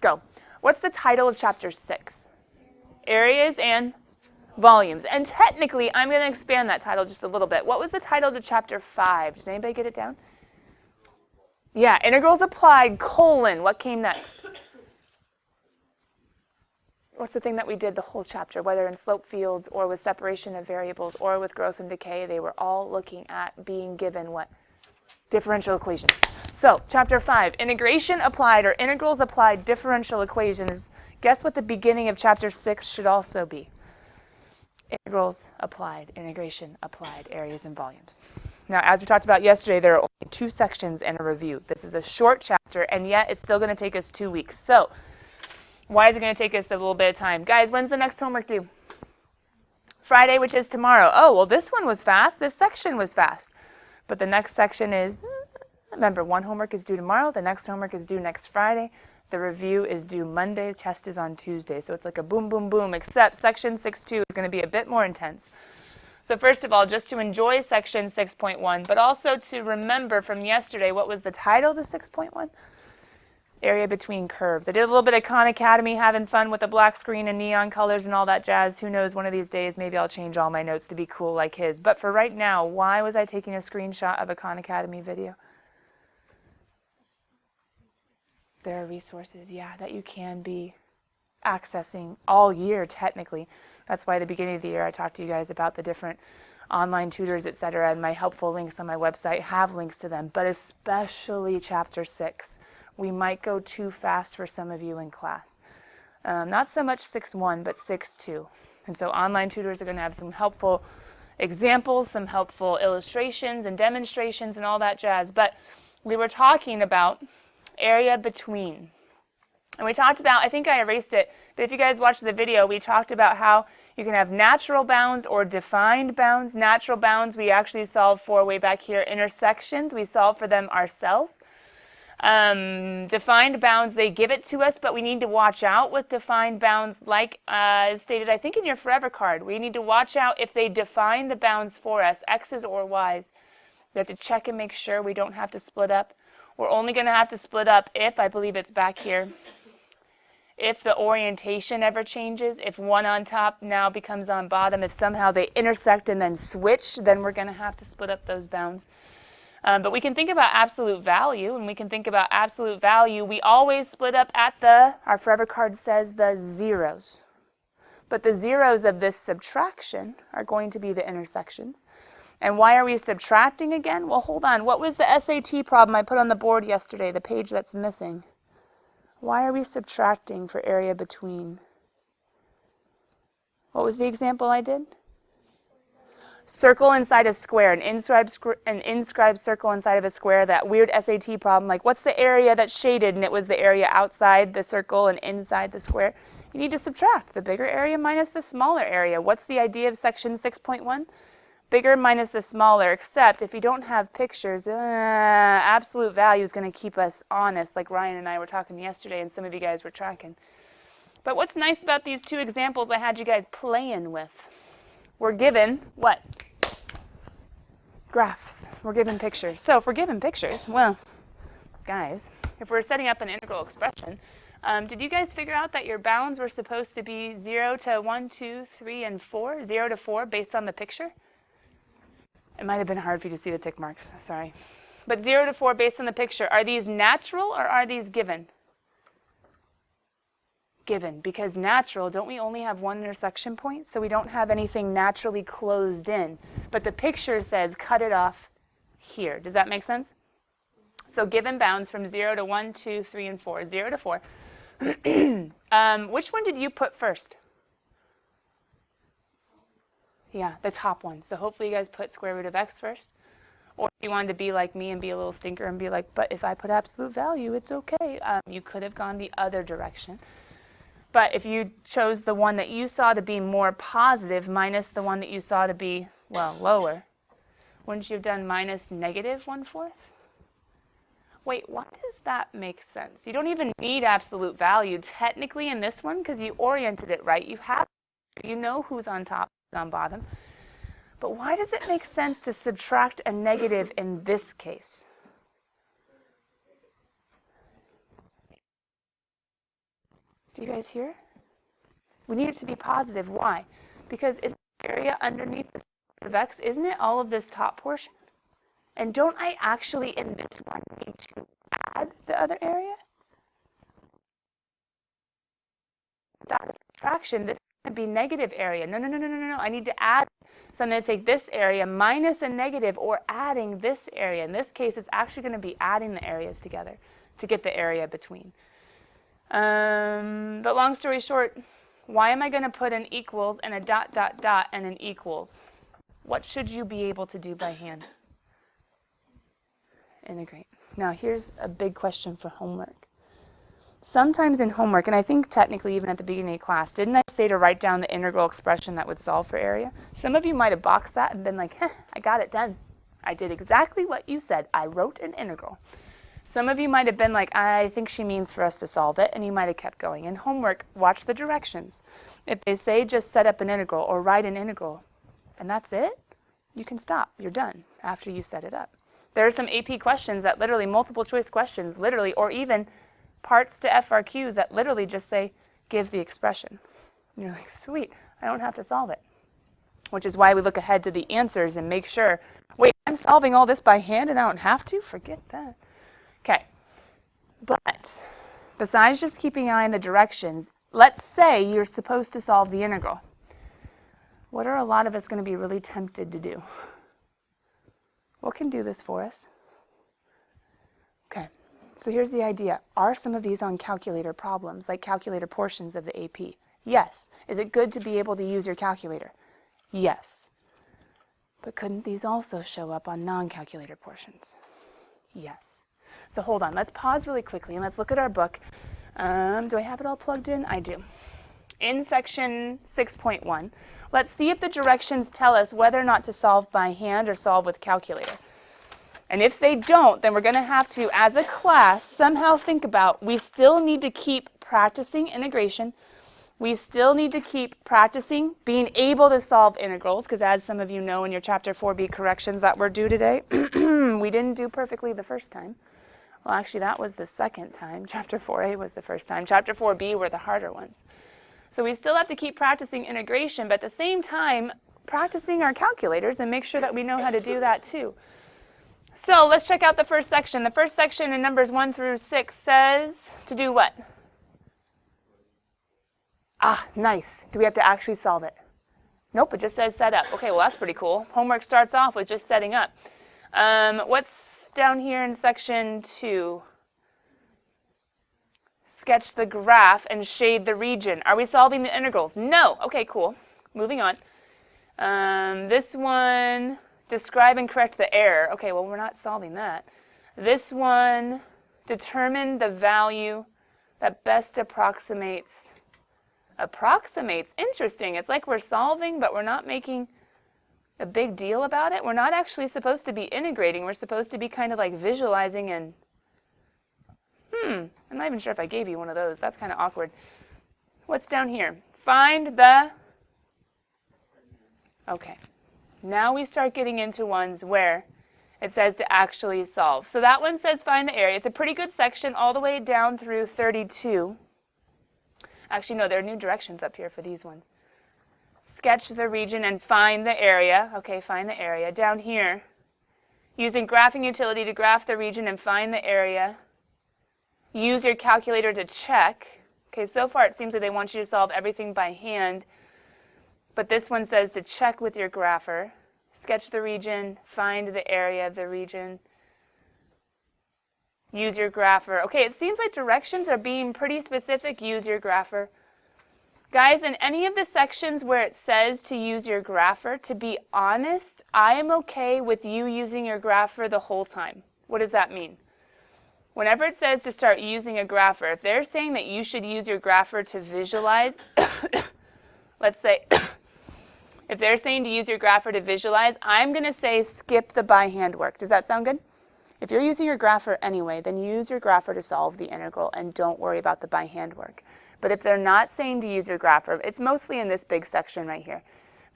Go. What's the title of chapter 6? Areas and volumes. And technically, I'm going to expand that title just a little bit. What was the title to chapter 5? Did anybody get it down? Yeah, integrals applied, colon. What came next? What's the thing that we did the whole chapter, whether in slope fields or with separation of variables or with growth and decay? They were all looking at being given what? Differential equations. So, chapter 5, integration applied or integrals applied differential equations. Guess what the beginning of chapter 6 should also be? Integrals applied, integration applied, areas and volumes. Now, as we talked about yesterday, there are only 2 sections and a review. This is a short chapter, and yet it's still going to take us 2 weeks. So, why is it going to take us a little bit of time? Guys, when's the next homework due? Friday, which is tomorrow. Oh, well, this one was fast. This section was fast. But the next section is, remember, one homework is due tomorrow. The next homework is due next Friday. The review is due Monday. The test is on Tuesday. So it's like a boom, boom, boom, except section 6.2 is going to be a bit more intense. So first of all, just to enjoy section 6.1, but also to remember from yesterday, what was the title to 6.1? Area between curves. I did a little bit of CalcAB, having fun with the black screen and neon colors and all that jazz. Who knows, one of these days, maybe I'll change all my notes to be cool like his. But for right now, why was I taking a screenshot of a CalcAB video? There are resources, yeah, that you can be accessing all year, technically. That's why at the beginning of the year I talked to you guys about the different online tutors, etc., and my helpful links on my website have links to them, but especially chapter 6. We might go too fast for some of you in class. Not so much 6.1, but 6.2. And so online tutors are going to have some helpful examples, some helpful illustrations and demonstrations and all that jazz. But we were talking about area between. And we talked about, I think I erased it, but if you guys watched the video, we talked about how you can have natural bounds or defined bounds. Natural bounds we actually solve for way back here. Intersections, we solve for them ourselves. Defined bounds, they give it to us, but we need to watch out with defined bounds, like stated, I think in your forever card. We need to watch out if they define the bounds for us, x's or y's. We have to check and make sure we don't have to split up. We're only going to have to split up if, I believe it's back here, if the orientation ever changes, if one on top now becomes on bottom, if somehow they intersect and then switch, then we're going to have to split up those bounds. But we can think about absolute value, and we can think about absolute value. We always split up at our forever card says the zeros. But the zeros of this subtraction are going to be the intersections. And why are we subtracting again? Well, hold on. What was the SAT problem I put on the board yesterday, the page that's missing? Why are we subtracting for area between? What was the example I did? Circle inside a square, an inscribed circle inside of a square, that weird SAT problem, like what's the area that's shaded, and it was the area outside the circle and inside the square. You need to subtract the bigger area minus the smaller area. What's the idea of section 6.1? Bigger minus the smaller, except if you don't have pictures, absolute value is going to keep us honest, like Ryan and I were talking yesterday, and some of you guys were tracking. But what's nice about these 2 examples I had you guys playing with? We're given what? Graphs. We're given pictures. So if we're given pictures, well, guys, if we're setting up an integral expression, did you guys figure out that your bounds were supposed to be 0 to 1, 2, 3, and 4? 0 to 4 based on the picture? It might have been hard for you to see the tick marks, sorry. But 0 to 4 based on the picture, are these natural or are these given? Given, because natural, don't we only have one intersection point? So we don't have anything naturally closed in. But the picture says cut it off here. Does that make sense? So given bounds from 0 to 1, 2, 3, and 4. 0 to 4. Which one did you put first? Yeah, the top one. So hopefully you guys put square root of x first. Or if you wanted to be like me and be a little stinker and be like, but if I put absolute value, it's okay. You could have gone the other direction. But if you chose the one that you saw to be more positive minus the one that you saw to be, well, lower, wouldn't you have done minus negative 1/4? Wait, why does that make sense? You don't even need absolute value technically in this one because you oriented it right. You know who's on top, who's on bottom. But why does it make sense to subtract a negative in this case? Do you guys hear? We need it to be positive. Why? Because it's the area underneath the center of x. Isn't it all of this top portion? And don't I actually, in this one, need to add the other area? Without subtraction, this is going to be negative area. No. I need to add. So I'm going to take this area minus a negative or adding this area. In this case, it's actually going to be adding the areas together to get the area between. But long story short, why am I going to put an equals and a dot, dot, dot, and an equals? What should you be able to do by hand? Integrate. Now, here's a big question for homework. Sometimes in homework, and I think technically even at the beginning of class, didn't I say to write down the integral expression that would solve for area? Some of you might have boxed that and been like, I got it done. I did exactly what you said. I wrote an integral. Some of you might have been like, I think she means for us to solve it, and you might have kept going. In homework, watch the directions. If they say just set up an integral or write an integral, and that's it, you can stop. You're done after you set it up. There are some AP questions that literally, multiple choice questions, literally, or even parts to FRQs that literally just say, give the expression. And you're like, sweet, I don't have to solve it. Which is why we look ahead to the answers and make sure, wait, I'm solving all this by hand and I don't have to? Forget that. Okay, but besides just keeping an eye on the directions, let's say you're supposed to solve the integral. What are a lot of us going to be really tempted to do? What can do this for us? Okay. So here's the idea. Are some of these on calculator problems, like calculator portions of the AP? Yes. Is it good to be able to use your calculator? Yes. But couldn't these also show up on non-calculator portions? Yes. So hold on. Let's pause really quickly and let's look at our book. Do I have it all plugged in? I do. In section 6.1, let's see if the directions tell us whether or not to solve by hand or solve with calculator. And if they don't, then we're going to have to, as a class, somehow think about, we still need to keep practicing integration. We still need to keep practicing being able to solve integrals, because as some of you know in your Chapter 4B corrections that were due today, we didn't do perfectly the first time. Well, actually, that was the second time. Chapter 4A was the first time. Chapter 4B were the harder ones. So we still have to keep practicing integration, but at the same time, practicing our calculators and make sure that we know how to do that too. So let's check out the first section. The first section in numbers 1 through 6 says to do what? Ah, nice. Do we have to actually solve it? Nope, it just says set up. Okay, well, that's pretty cool. Homework starts off with just setting up. What's down here in section 2? Sketch the graph and shade the region. Are we solving the integrals? No. Okay, cool. Moving on. This one, describe and correct the error. Okay, well, we're not solving that. This one, determine the value that best approximates. Interesting. It's like we're solving, but we're not making a big deal about it. We're not actually supposed to be integrating. We're supposed to be kind of like visualizing and, I'm not even sure if I gave you one of those. That's kind of awkward. What's down here? Find the, okay. Now we start getting into ones where it says to actually solve. So that one says find the area. It's a pretty good section all the way down through 32. Actually, no, there are new directions up here for these ones. Sketch the region and find the area. Okay, find the area. Down here, using graphing utility to graph the region and find the area. Use your calculator to check. Okay, so far it seems like they want you to solve everything by hand, but this one says to check with your grapher. Sketch the region, find the area of the region. Use your grapher. Okay, it seems like directions are being pretty specific. Use your grapher. Guys, in any of the sections where it says to use your grapher, to be honest, I am okay with you using your grapher the whole time. What does that mean? Whenever it says to start using a grapher, if they're saying that you should use your grapher to visualize, let's say, if they're saying to use your grapher to visualize, I'm going to say skip the by hand work. Does that sound good? If you're using your grapher anyway, then use your grapher to solve the integral and don't worry about the by hand work. But if they're not saying to use your grapher, it's mostly in this big section right here,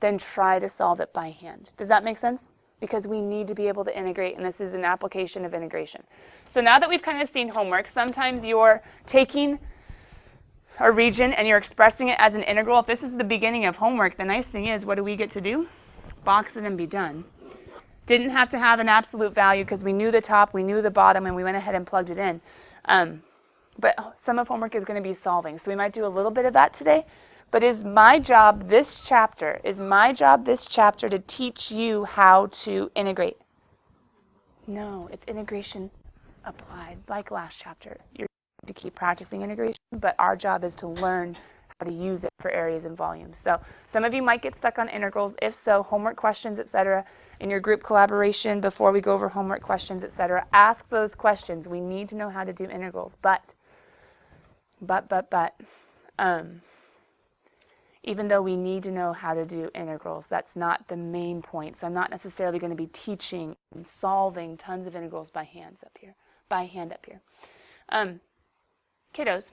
then try to solve it by hand. Does that make sense? Because we need to be able to integrate, and this is an application of integration. So now that we've kind of seen homework, sometimes you're taking a region and you're expressing it as an integral, if this is the beginning of homework, the nice thing is, what do we get to do? Box it and be done. Didn't have to have an absolute value because we knew the top, we knew the bottom, and we went ahead and plugged it in. But some of homework is going to be solving, so we might do a little bit of that today. But is my job this chapter to teach you how to integrate? No, it's integration applied, like last chapter. You're to keep practicing integration, but our job is to learn how to use it for areas and volumes. So some of you might get stuck on integrals. If so, homework questions, etc. In your group collaboration, before we go over homework questions, etc., ask those questions. We need to know how to do integrals, but even though we need to know how to do integrals, that's not the main point. So I'm not necessarily going to be teaching and solving tons of integrals by hand up here. Kiddos,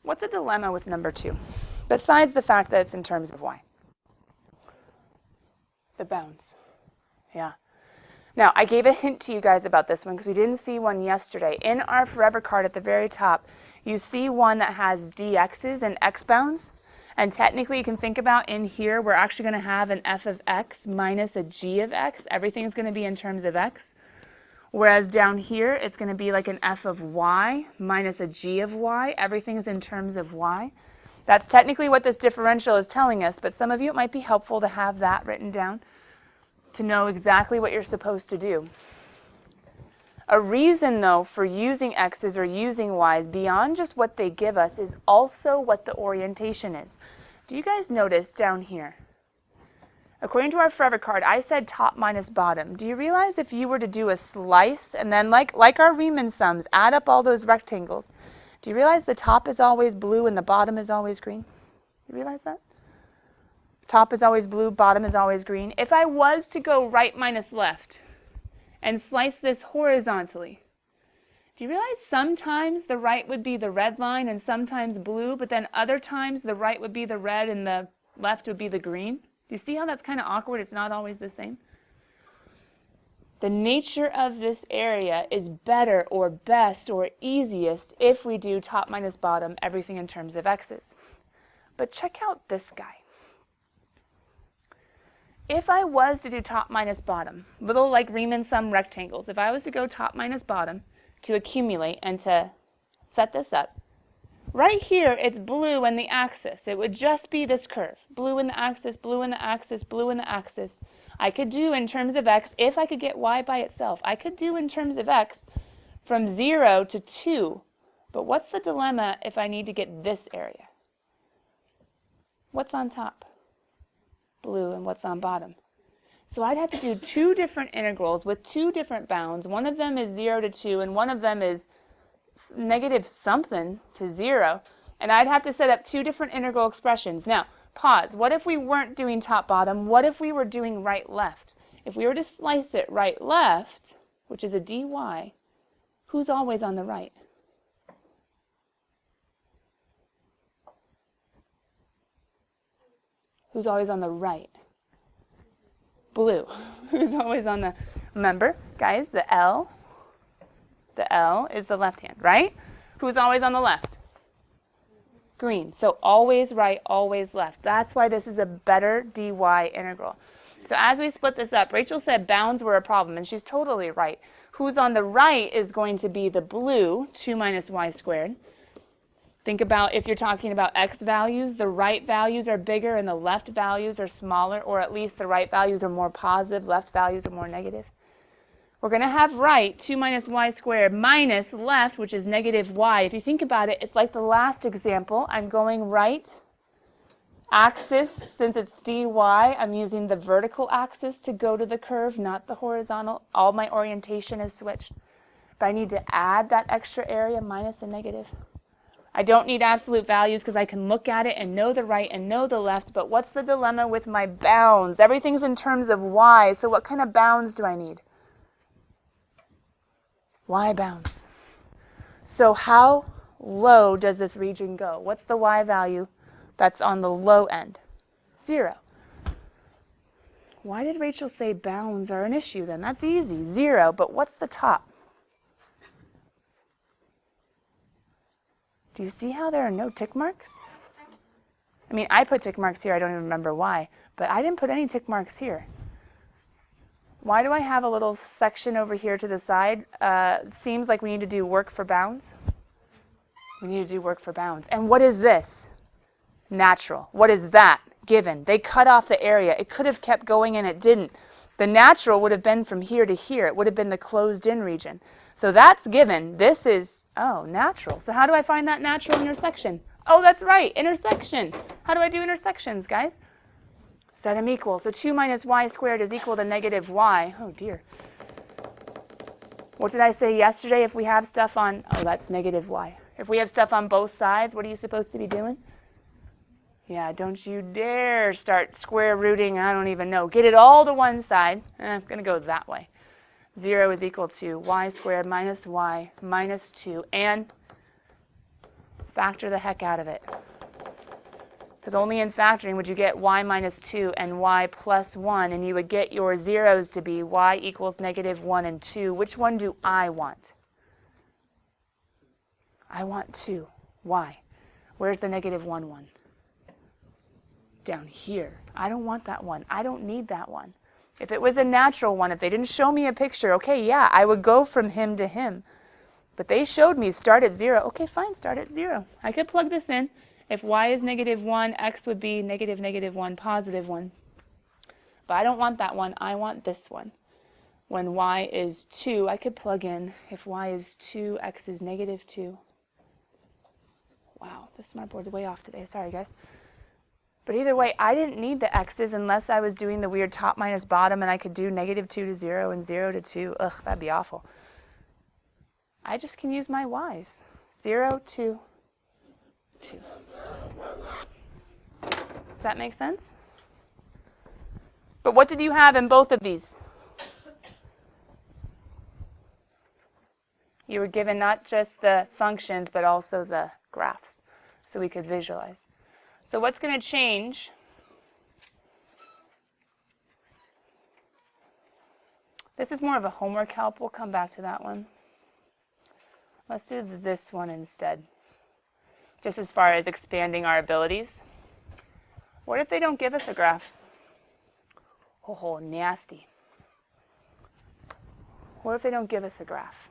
what's a dilemma with number 2? Besides the fact that it's in terms of y? The bounds. Yeah. Now, I gave a hint to you guys about this one because we didn't see one yesterday. In our forever card at the very top, you see one that has dx's and x bounds. And technically, you can think about in here, we're actually going to have an f of x minus a g of x. Everything's going to be in terms of x. Whereas down here, it's going to be like an f of y minus a g of y. Everything's in terms of y. That's technically what this differential is telling us, but some of you, it might be helpful to have that written down to know exactly what you're supposed to do. A reason, though, for using x's or using y's beyond just what they give us is also what the orientation is. Do you guys notice down here? According to our forever card, I said top minus bottom. Do you realize if you were to do a slice and then like our Riemann sums, add up all those rectangles, do you realize the top is always blue and the bottom is always green? You realize that? Top is always blue, bottom is always green. If I was to go right minus left and slice this horizontally, do you realize sometimes the right would be the red line and sometimes blue, but then other times the right would be the red and the left would be the green? Do you see how that's kind of awkward? It's not always the same. The nature of this area is better or best or easiest if we do top minus bottom, everything in terms of x's. But check out this guy. If I was to do top minus bottom, little like Riemann sum rectangles, if I was to go top minus bottom to accumulate and to set this up, right here it's blue in the axis. It would just be this curve. Blue in the axis, blue in the axis, blue in the axis. I could do in terms of x, if I could get y by itself, I could do in terms of x from 0 to 2. But what's the dilemma if I need to get this area? What's on top? Blue, and what's on bottom? So I'd have to do two different integrals with two different bounds. One of them is 0 to 2, and one of them is negative something to 0. And I'd have to set up two different integral expressions. Now, pause. What if we weren't doing top-bottom? What if we were doing right-left? If we were to slice it right-left, which is a dy, who's always on the right? Who's always on the right? Blue. Who's always on the... Remember, guys, the L is the left hand, right? Who's always on the left? Green. So always right, always left. That's why this is a better dy integral. So as we split this up, Rachel said bounds were a problem, and she's totally right. Who's on the right is going to be the blue, 2 minus y squared. Think about if you're talking about x values, the right values are bigger and the left values are smaller, or at least the right values are more positive, left values are more negative. We're going to have right, 2 minus y squared, minus left, which is negative y. If you think about it, it's like the last example. I'm going right axis. Since it's dy, I'm using the vertical axis to go to the curve, not the horizontal. All my orientation is switched. But I need to add that extra area, minus and negative. I don't need absolute values because I can look at it and know the right and know the left, but what's the dilemma with my bounds? Everything's in terms of y, so what kind of bounds do I need? Y bounds. So how low does this region go? What's the y value that's on the low end? 0. Why did Rachel say bounds are an issue then? That's easy, 0, but what's the top? Do Do you see how there are no tick marks? I mean, I put tick marks here. I don't even remember why. But I didn't put any tick marks here. Why do I have a little section over here to the side? It seems like we need to do work for bounds. We need to do work for bounds. And what is this? Natural. What is that? Given. They cut off the area. It could have kept going and it didn't. The natural would have been from here to here. It would have been the closed-in region. So that's given. This is, natural. So how do I find that natural intersection? Oh, that's right, intersection. How do I do intersections, guys? Set them equal. So 2 minus y squared is equal to negative y. Oh, dear. What did I say yesterday? If we have stuff on, that's negative y. If we have stuff on both sides, what are you supposed to be doing? Yeah, don't you dare start square rooting. I don't even know. Get it all to one side. I'm going to go that way. 0 is equal to y squared minus y minus 2. And factor the heck out of it. Because only in factoring would you get y minus 2 and y plus 1. And you would get your zeros to be y equals negative 1 and 2. Which one do I want? I want 2. Why? Where's the negative 1 one? Down here. I don't want that one. I don't need that one. If it was a natural one, if they didn't show me a picture, okay, yeah, I would go from him to him. But they showed me start at 0. Okay, fine, start at 0. I could plug this in. If y is negative 1, x would be negative 1, positive 1. But I don't want that one. I want this one. When y is 2, I could plug in. If y is 2, x is negative 2. Wow, this smartboard's way off today. Sorry, guys. But either way, I didn't need the x's unless I was doing the weird top minus bottom and I could do negative 2 to 0 and 0 to 2. Ugh, that'd be awful. I just can use my y's. 0, 2, 2. Does that make sense? But what did you have in both of these? You were given not just the functions, but also the graphs, so we could visualize. So what's going to change? This is more of a homework help. We'll come back to that one. Let's do this one instead, just as far as expanding our abilities. What if they don't give us a graph? Oh, nasty. What if they don't give us a graph?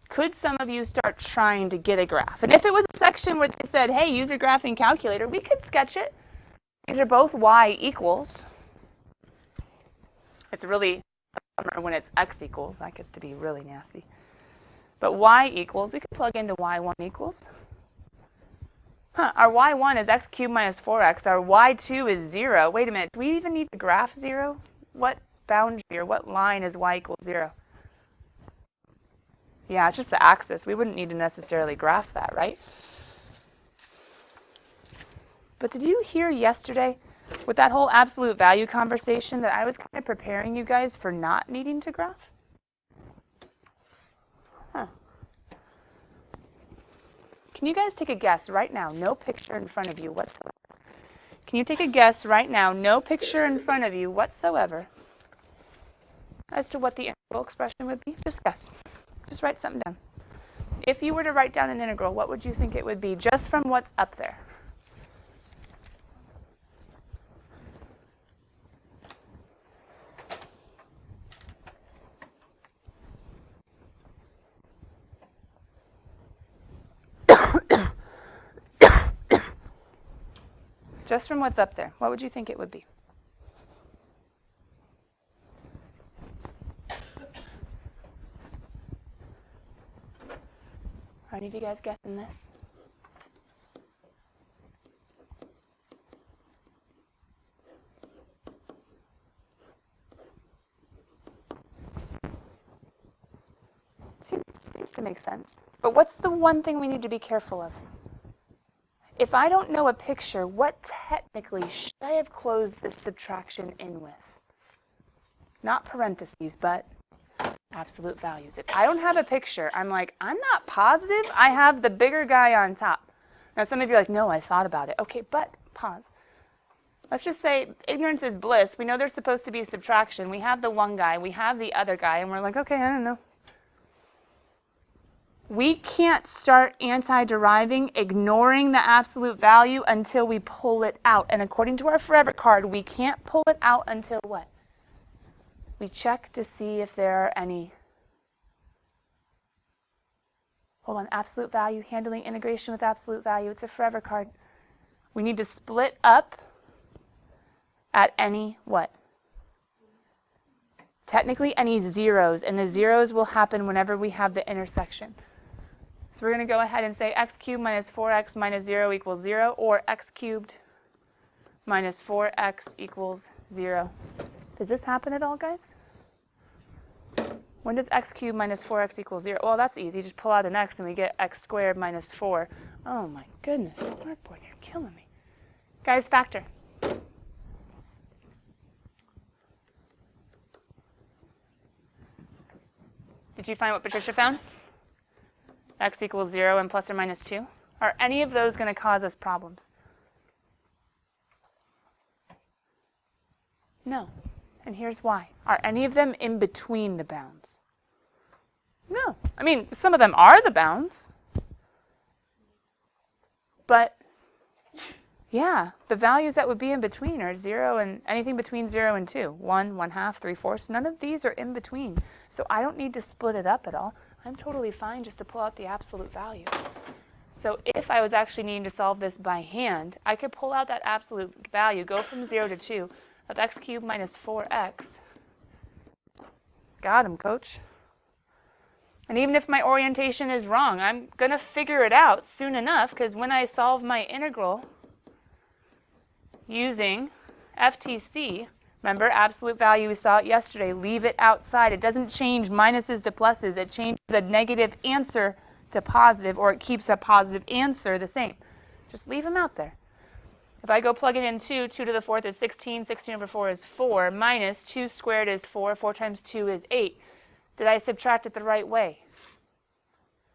Could some of you start trying to get a graph? And if it was a section where they said, hey, use your graphing calculator, we could sketch it. These are both y equals. It's really when it's x equals, that gets to be really nasty. But y equals, we could plug into y1 equals. Our y1 is x cubed minus 4x. Our y2 is 0. Wait a minute, do we even need to graph 0? What boundary or what line is y equals 0? Yeah, it's just the axis. We wouldn't need to necessarily graph that, right? But did you hear yesterday with that whole absolute value conversation that I was kind of preparing you guys for not needing to graph? Can you guys take a guess right now? No picture in front of you whatsoever. Can you take a guess right now? No picture in front of you whatsoever as to what the integral expression would be? Just guess. Just write something down. If you were to write down an integral, what would you think it would be just from what's up there? Just from what's up there, what would you think it would be? Are any of you guys guessing this? Seems to make sense. But what's the one thing we need to be careful of? If I don't know a picture, what technically should I have closed this subtraction in with? Not parentheses, but absolute values. If I don't have a picture, I'm like, I'm not positive I have the bigger guy on top. Now some of you are like, no, I thought about it. Okay, but pause. Let's just say ignorance is bliss. We know there's supposed to be a subtraction. We have the one guy, we have the other guy, and we're like, okay, I don't know. We can't start anti-deriving, ignoring the absolute value until we pull it out. And according to our forever card, we can't pull it out until what? We check to see if there are any. Hold on, absolute value, handling integration with absolute value. It's a forever card. We need to split up at any what? Technically any zeros, and the zeros will happen whenever we have the intersection. So we're going to go ahead and say x cubed minus 4x minus 0 equals 0, or x cubed minus 4x equals 0. Does this happen at all, guys? When does x cubed minus 4x equal 0? Well, that's easy. Just pull out an x and we get x squared minus 4. Oh my goodness, Smartboard, you're killing me. Guys, factor. Did you find what Patricia found? X equals 0 and plus or minus 2. Are any of those going to cause us problems? No. And here's why. Are any of them in between the bounds? No. I mean, some of them are the bounds. But, yeah, the values that would be in between are 0 and anything between 0 and 2. 1, 1/2, 3/4. None of these are in between. So I don't need to split it up at all. I'm totally fine just to pull out the absolute value. So if I was actually needing to solve this by hand, I could pull out that absolute value, go from 0 to 2, of x cubed minus 4x. Got him, coach. And even if my orientation is wrong, I'm going to figure it out soon enough, because when I solve my integral using FTC, remember, absolute value, we saw it yesterday, leave it outside. It doesn't change minuses to pluses. It changes a negative answer to positive, or it keeps a positive answer the same. Just leave them out there. If I go plug it in 2, 2 to the 4th is 16, 16 over 4 is 4, minus 2 squared is 4, 4 times 2 is 8. Did I subtract it the right way?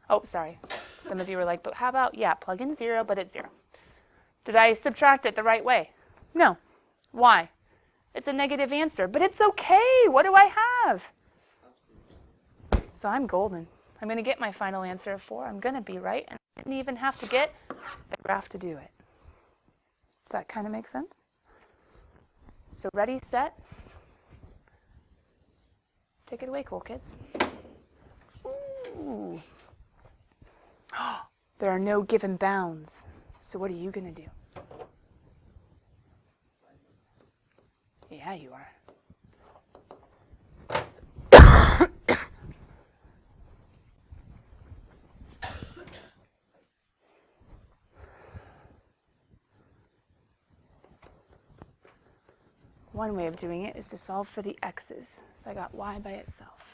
Oh, sorry. Some of you were like, but how about, yeah, plug in 0, but it's 0. Did I subtract it the right way? No. Why? It's a negative answer, but it's okay. What do I have? So I'm golden. I'm going to get my final answer of 4. I'm going to be right, and I didn't even have to get a graph to do it. Does that kind of make sense? So ready, set. Take it away, cool kids. Ooh. There are no given bounds. So what are you going to do? Yeah, you are. One way of doing it is to solve for the x's. So I got y by itself.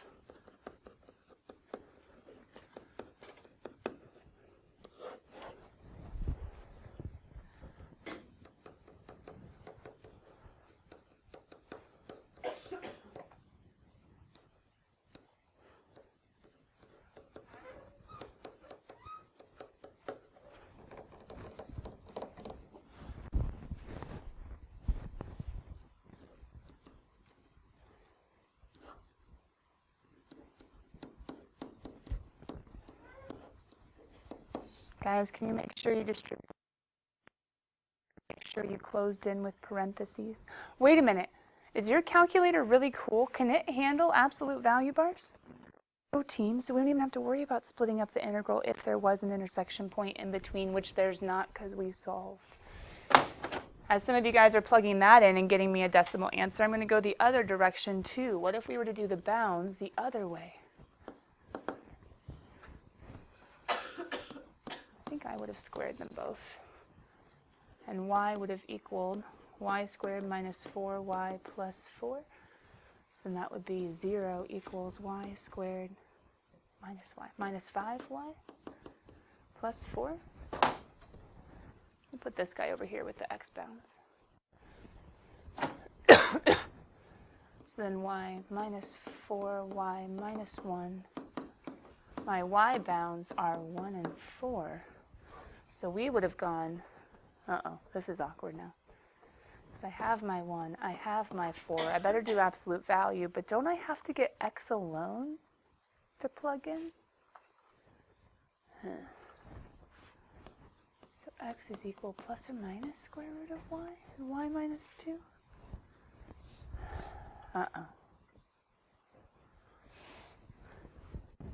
Guys, can you make sure you distribute? Make sure you closed in with parentheses. Wait a minute. Is your calculator really cool? Can it handle absolute value bars? Oh, team, so we don't even have to worry about splitting up the integral if there was an intersection point in between, which there's not because we solved. As some of you guys are plugging that in and getting me a decimal answer, I'm going to go the other direction too. What if we were to do the bounds the other way? I think I would have squared them both. And y would have equaled y squared minus 4y plus 4. So then that would be 0 equals y squared minus y, minus 5y plus 4. We'll put this guy over here with the x bounds. So then y minus 4y minus 1. My y bounds are 1 and 4. So we would have gone, this is awkward now. Because I have my 1, I have my 4. I better do absolute value, but don't I have to get x alone to plug in? So x is equal plus or minus square root of y, and y minus 2?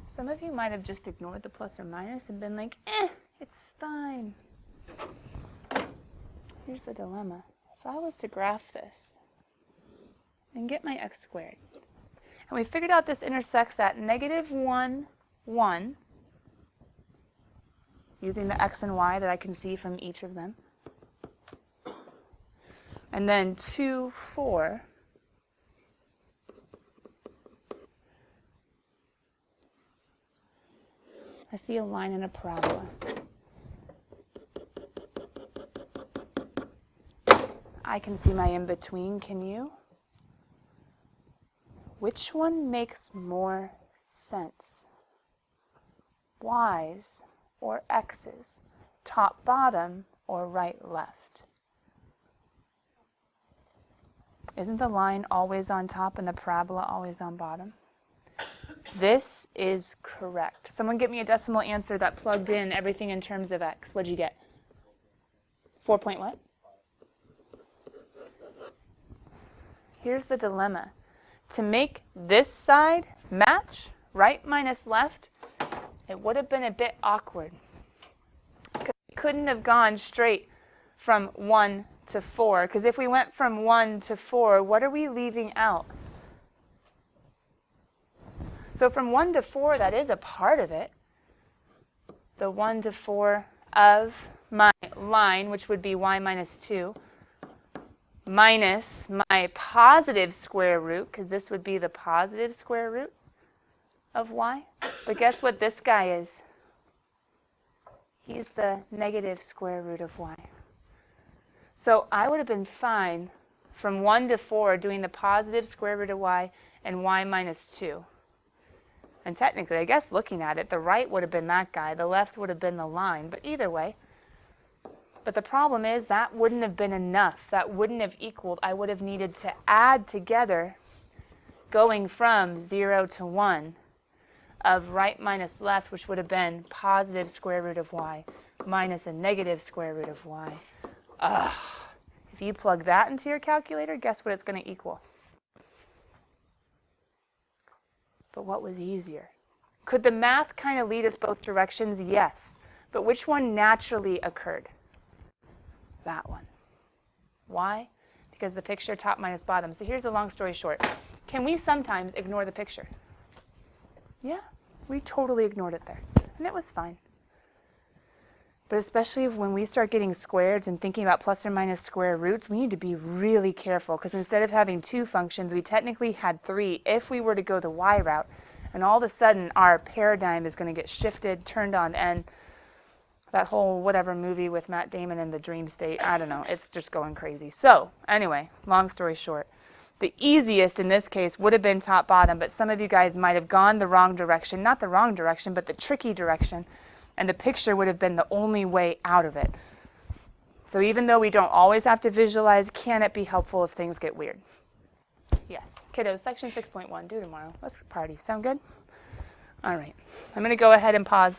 Some of you might have just ignored the plus or minus and been like, it's fine. Here's the dilemma. If I was to graph this and get my x squared, and we figured out this intersects at -1, 1, using the x and y that I can see from each of them, and then 2, 4, I see a line and a parabola. I can see my in-between, can you? Which one makes more sense? Y's or x's? Top, bottom, or right, left? Isn't the line always on top and the parabola always on bottom? This is correct. Someone get me a decimal answer that plugged in everything in terms of x. What'd you get? 4 point what? Here's the dilemma. To make this side match, right minus left, it would have been a bit awkward. Because we couldn't have gone straight from 1 to 4. Because if we went from 1 to 4, what are we leaving out? So from 1 to 4, that is a part of it. The 1 to 4 of my line, which would be y minus 2, minus my positive square root, because this would be the positive square root of y. But guess what this guy is? He's the negative square root of y. So I would have been fine from 1 to 4 doing the positive square root of y and y minus 2. And technically, I guess looking at it, the right would have been that guy, the left would have been the line, but either way. But the problem is that wouldn't have been enough. That wouldn't have equaled. I would have needed to add together, going from 0 to 1, of right minus left, which would have been positive square root of y, minus a negative square root of y. If you plug that into your calculator, guess what it's going to equal? But what was easier? Could the math kind of lead us both directions? Yes. But which one naturally occurred? That one. Why? Because the picture top minus bottom. So here's the long story short. Can we sometimes ignore the picture? Yeah, we totally ignored it there. And it was fine. But especially when we start getting squareds and thinking about plus or minus square roots, we need to be really careful, because instead of having 2 functions, we technically had 3 if we were to go the y route. And all of a sudden, our paradigm is going to get shifted, turned on end. That whole whatever movie with Matt Damon in the dream state, I don't know, it's just going crazy. So anyway, long story short, the easiest in this case would have been top bottom, but some of you guys might have gone the wrong direction, not the wrong direction, but the tricky direction. And the picture would have been the only way out of it. So even though we don't always have to visualize, can it be helpful if things get weird? Yes. Kiddos, section 6.1, due tomorrow. Let's party. Sound good? All right. I'm going to go ahead and pause.